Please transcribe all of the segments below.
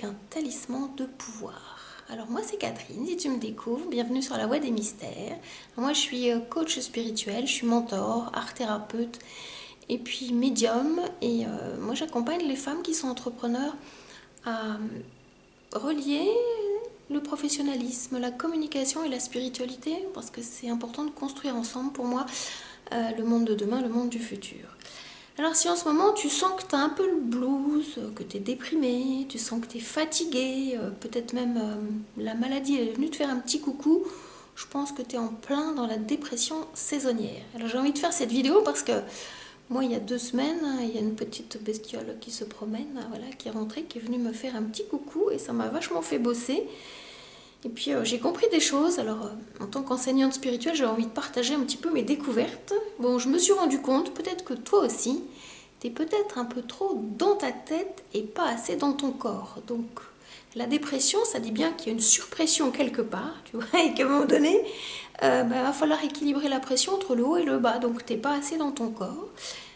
avec un talisman de pouvoir. Alors moi c'est Catherine, si tu me découvres, bienvenue sur la voie des mystères. Moi je suis coach spirituel, je suis mentor, art thérapeute et puis médium. Et moi j'accompagne les femmes qui sont entrepreneurs à relier le professionnalisme, la communication et la spiritualité, parce que c'est important de construire ensemble pour moi le monde de demain, le monde du futur. Alors si en ce moment tu sens que tu as un peu le blues, que tu es déprimé, tu sens que tu es fatigué, peut-être même la maladie est venue te faire un petit coucou, je pense que tu es en plein dans la dépression saisonnière. Alors j'ai envie de faire cette vidéo parce que moi il y a 2 semaines, il y a une petite bestiole qui se promène, voilà, qui est rentrée, qui est venue me faire un petit coucou et ça m'a vachement fait bosser. Et puis j'ai compris des choses. Alors en tant qu'enseignante spirituelle, j'ai envie de partager un petit peu mes découvertes. Bon, je me suis rendu compte, peut-être que toi aussi, tu es peut-être un peu trop dans ta tête et pas assez dans ton corps. Donc la dépression, ça dit bien qu'il y a une surpression quelque part, tu vois, et qu'à un moment donné, va falloir équilibrer la pression entre le haut et le bas. Donc tu n'es pas assez dans ton corps.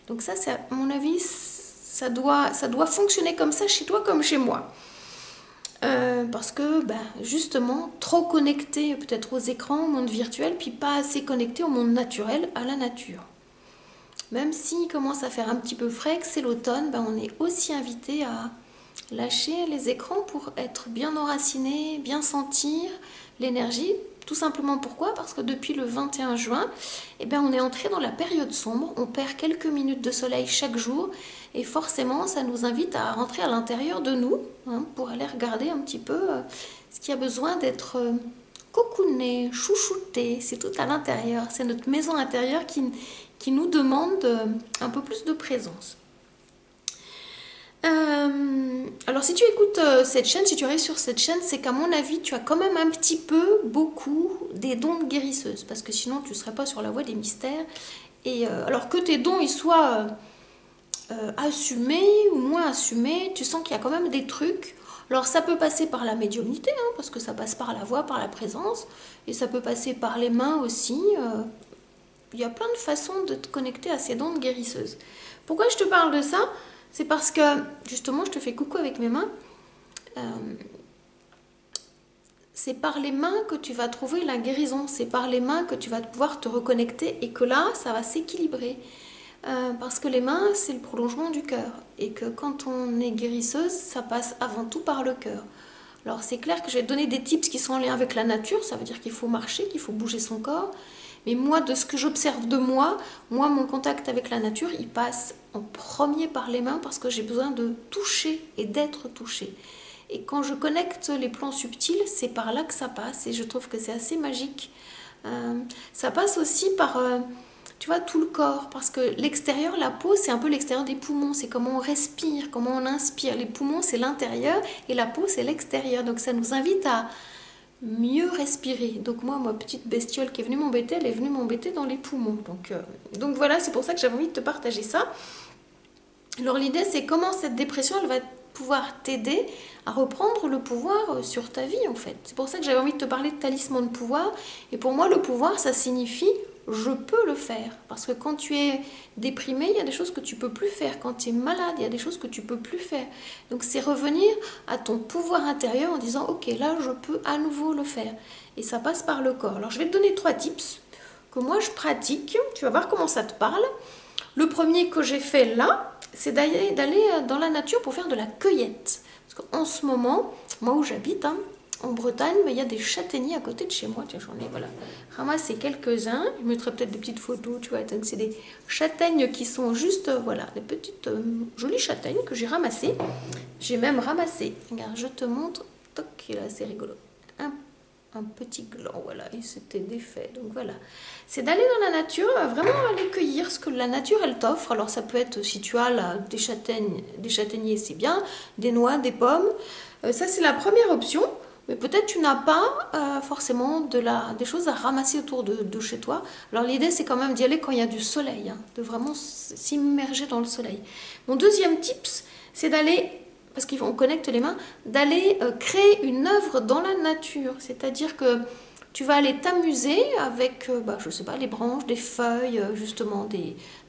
Donc ça, à mon avis, ça doit fonctionner comme ça chez toi comme chez moi. Parce que justement trop connecté peut-être aux écrans, au monde virtuel, puis pas assez connecté au monde naturel, à la nature. Même s'il commence à faire un petit peu frais, que c'est l'automne, on est aussi invité à lâcher les écrans pour être bien enraciné, bien sentir l'énergie. Tout simplement pourquoi? Parce que depuis le 21 juin, on est entré dans la période sombre, on perd quelques minutes de soleil chaque jour et forcément ça nous invite à rentrer à l'intérieur de nous pour aller regarder un petit peu ce qui a besoin d'être cocooné, chouchouté, c'est tout à l'intérieur, c'est notre maison intérieure qui nous demande un peu plus de présence. Alors si tu écoutes cette chaîne, si tu arrives sur cette chaîne, c'est qu'à mon avis tu as quand même un petit peu, beaucoup des dons de guérisseuse, parce que sinon tu ne serais pas sur la voie des mystères. Et alors que tes dons ils soient assumés ou moins assumés, tu sens qu'il y a quand même des trucs. Alors ça peut passer par la médiumnité, parce que ça passe par la voix, par la présence, et ça peut passer par les mains aussi. Il y a plein de façons de te connecter à ces dons de guérisseuse. Pourquoi je te parle de ça? C'est parce que, justement, je te fais coucou avec mes mains. C'est par les mains que tu vas trouver la guérison. C'est par les mains que tu vas pouvoir te reconnecter et que là, ça va s'équilibrer. Parce que les mains, c'est le prolongement du cœur. Et que quand on est guérisseuse, ça passe avant tout par le cœur. Alors, c'est clair que je vais te donner des tips qui sont en lien avec la nature. Ça veut dire qu'il faut marcher, qu'il faut bouger son corps. Mais moi, de ce que j'observe de moi, mon contact avec la nature, il passe en premier par les mains parce que j'ai besoin de toucher et d'être touchée. Et quand je connecte les plans subtils, c'est par là que ça passe et je trouve que c'est assez magique. Ça passe aussi par, tu vois, tout le corps parce que l'extérieur, la peau, c'est un peu l'extérieur des poumons. C'est comment on respire, comment on inspire. Les poumons, c'est l'intérieur et la peau, c'est l'extérieur. Donc ça nous invite à mieux respirer. Donc moi, ma petite bestiole qui est venue m'embêter, elle est venue m'embêter dans les poumons. Donc voilà, c'est pour ça que j'avais envie de te partager ça. Alors l'idée, c'est comment cette dépression, elle va pouvoir t'aider à reprendre le pouvoir sur ta vie en fait. C'est pour ça que j'avais envie de te parler de talisman de pouvoir. Et pour moi, le pouvoir, ça signifie je peux le faire. Parce que quand tu es déprimé, il y a des choses que tu peux plus faire. Quand tu es malade, il y a des choses que tu peux plus faire. Donc c'est revenir à ton pouvoir intérieur en disant ok, là je peux à nouveau le faire. Et ça passe par le corps. Alors je vais te donner 3 tips que moi je pratique. Tu vas voir comment ça te parle. Le premier que j'ai fait là, c'est d'aller dans la nature pour faire de la cueillette. Parce qu'en ce moment, moi où j'habite, en Bretagne, il y a des châtaigniers à côté de chez moi. Tiens, j'en ai ramassé quelques-uns. Je mettrai peut-être des petites photos, tu vois. Donc c'est des châtaignes qui sont juste, voilà, des petites jolies châtaignes que j'ai ramassées. J'ai même ramassé, regarde, je te montre. Toc, là, c'est rigolo. Un petit gland, voilà, et c'était défait. Donc voilà, c'est d'aller dans la nature, vraiment aller cueillir ce que la nature elle t'offre. Alors ça peut être, si tu as là, des châtaigniers, c'est bien, des noix, des pommes. Ça c'est la première option. Mais peut-être tu n'as pas forcément des choses à ramasser autour de chez toi. Alors l'idée c'est quand même d'y aller quand il y a du soleil, de vraiment s'immerger dans le soleil. Mon deuxième tips, c'est d'aller, parce qu'on connecte les mains, d'aller créer une œuvre dans la nature. C'est-à-dire que tu vas aller t'amuser avec, je sais pas, les branches, des feuilles, justement,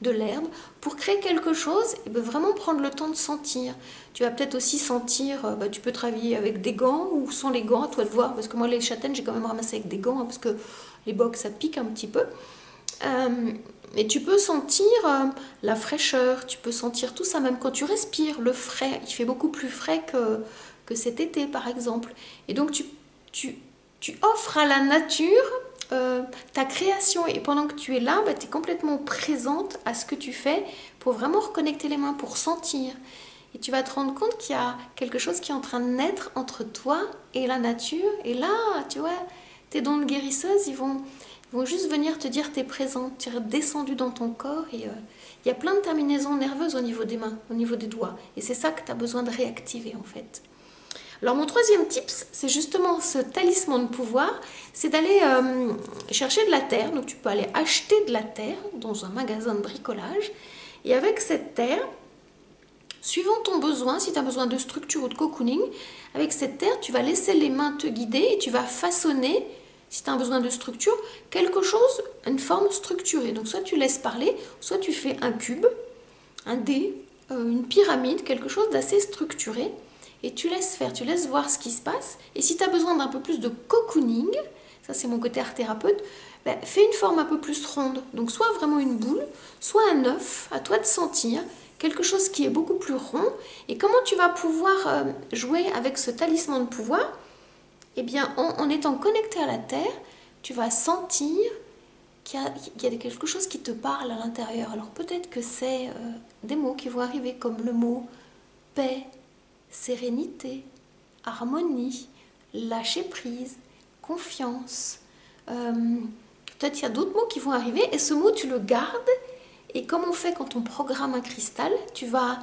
de l'herbe, pour créer quelque chose, et ben vraiment prendre le temps de sentir. Tu vas peut-être aussi sentir, tu peux travailler avec des gants ou sans les gants, à toi de voir, parce que moi les châtaignes j'ai quand même ramassé avec des gants, hein, parce que les bocs ça pique un petit peu. Et tu peux sentir la fraîcheur, tu peux sentir tout ça, même quand tu respires, le frais, il fait beaucoup plus frais que cet été par exemple. Et donc tu offres à la nature ta création, et pendant que tu es là, tu es complètement présente à ce que tu fais pour vraiment reconnecter les mains, pour sentir. Et tu vas te rendre compte qu'il y a quelque chose qui est en train de naître entre toi et la nature. Et là, tu vois, tes dons de guérisseuse, ils vont juste venir te dire t'es présente, tu es redescendu dans ton corps, et il y a plein de terminaisons nerveuses au niveau des mains, au niveau des doigts. Et c'est ça que tu as besoin de réactiver en fait. Alors mon troisième tips, c'est justement ce talisman de pouvoir, c'est d'aller chercher de la terre. Donc tu peux aller acheter de la terre dans un magasin de bricolage. Et avec cette terre, suivant ton besoin, si tu as besoin de structure ou de cocooning, avec cette terre, tu vas laisser les mains te guider et tu vas façonner, si tu as besoin de structure, quelque chose, une forme structurée. Donc soit tu laisses parler, soit tu fais un cube, un dé, une pyramide, quelque chose d'assez structuré. Et tu laisses faire, tu laisses voir ce qui se passe. Et si tu as besoin d'un peu plus de cocooning, ça c'est mon côté art thérapeute, fais une forme un peu plus ronde. Donc soit vraiment une boule, soit un œuf, à toi de sentir, quelque chose qui est beaucoup plus rond. Et comment tu vas pouvoir jouer avec ce talisman de pouvoir? Eh bien, en étant connecté à la terre, tu vas sentir qu'il y a quelque chose qui te parle à l'intérieur. Alors peut-être que c'est des mots qui vont arriver, comme le mot paix, sérénité, harmonie, lâcher prise, confiance. Peut-être qu'il y a d'autres mots qui vont arriver, et ce mot tu le gardes. Et comme on fait quand on programme un cristal, tu vas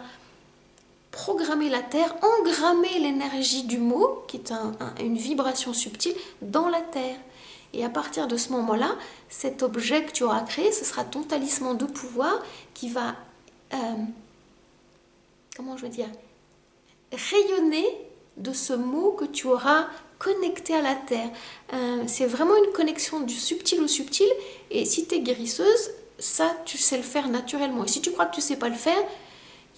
programmer la terre, engrammer l'énergie du mot, qui est une vibration subtile, dans la terre. Et à partir de ce moment-là, cet objet que tu auras créé, ce sera ton talisman de pouvoir qui va, comment je veux dire, rayonner de ce mot que tu auras connecté à la terre. C'est vraiment une connexion du subtil au subtil, et si tu es guérisseuse, ça tu sais le faire naturellement. Et si tu crois que tu ne sais pas le faire,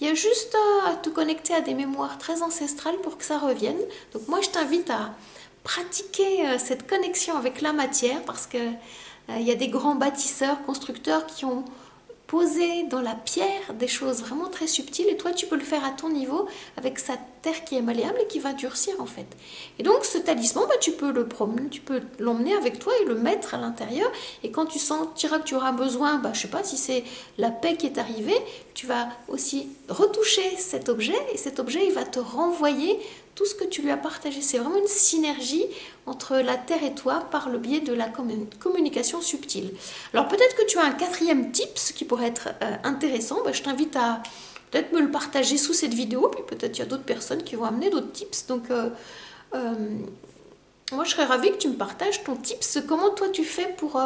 il y a juste à te connecter à des mémoires très ancestrales pour que ça revienne. Donc moi je t'invite à pratiquer cette connexion avec la matière, parce que il y a des grands bâtisseurs, constructeurs qui ont posé dans la pierre des choses vraiment très subtiles, et toi tu peux le faire à ton niveau avec sa terre qui est malléable et qui va durcir en fait. Et donc ce talisman, tu peux le promener, tu peux l'emmener avec toi et le mettre à l'intérieur, et quand tu sentiras que tu auras besoin, je sais pas, si c'est la paix qui est arrivée, tu vas aussi retoucher cet objet, et cet objet il va te renvoyer tout ce que tu lui as partagé. C'est vraiment une synergie entre la terre et toi par le biais de la communication subtile. Alors peut-être que tu as un quatrième tips qui pourrait être intéressant. Je t'invite à peut-être me le partager sous cette vidéo, puis peut-être il y a d'autres personnes qui vont amener d'autres tips. Donc moi je serais ravie que tu me partages ton tips, comment toi tu fais pour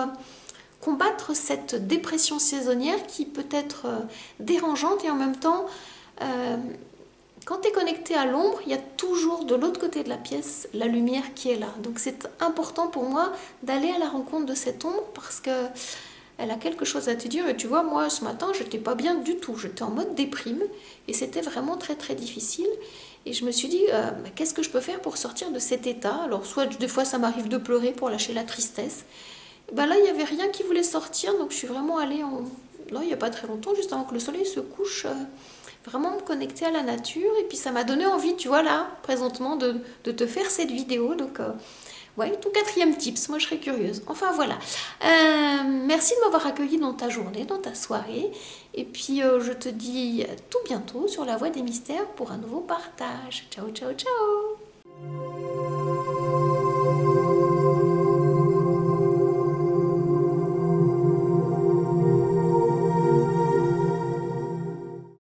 combattre cette dépression saisonnière qui peut être dérangeante, et en même temps quand tu es connecté à l'ombre, il y a toujours de l'autre côté de la pièce la lumière qui est là. Donc c'est important pour moi d'aller à la rencontre de cette ombre, parce que elle a quelque chose à te dire. Et tu vois, moi ce matin, j'étais pas bien du tout. J'étais en mode déprime, et c'était vraiment très très difficile. Et je me suis dit, qu'est-ce que je peux faire pour sortir de cet état? Alors soit des fois ça m'arrive de pleurer pour lâcher la tristesse. Là, il n'y avait rien qui voulait sortir, donc je suis vraiment allée là, il n'y a pas très longtemps, juste avant que le soleil se couche, vraiment me connecter à la nature. Et puis ça m'a donné envie, tu vois là, présentement, de te faire cette vidéo. Donc ouais, ton quatrième tips, moi je serais curieuse. Enfin voilà, merci de m'avoir accueilli dans ta journée, dans ta soirée. Et puis je te dis à tout bientôt sur la Voie des Mystères pour un nouveau partage. Ciao, ciao, ciao!